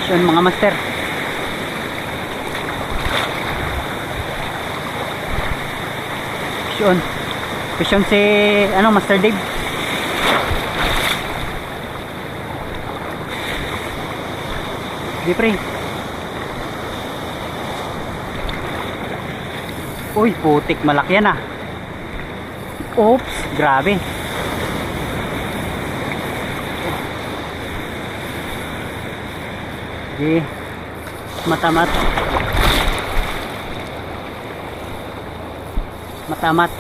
Fish on mga master. Fish on. Fish on si ano, Master Dave. Di pre. Uy, putik, malaki yan ah. Oops, grabe. Sige, matamat. Matamat.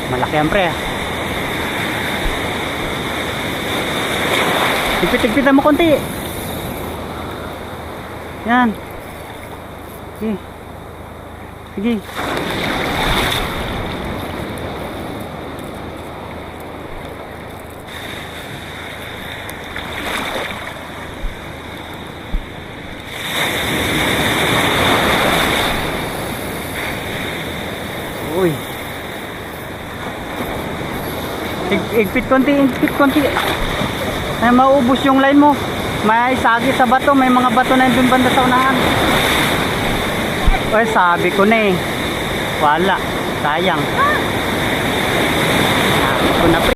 Malaki yan pre. Ipit-ipitan mo konti. Yan. Sige. Sige. Uy. Igpit konti, igpit konti. Ay, maubos yung line mo. May sagit sa bato, may mga bato na yung banda sa unahan. Ay, sabi ko na eh. Wala, sayang. Sabi ko na pre.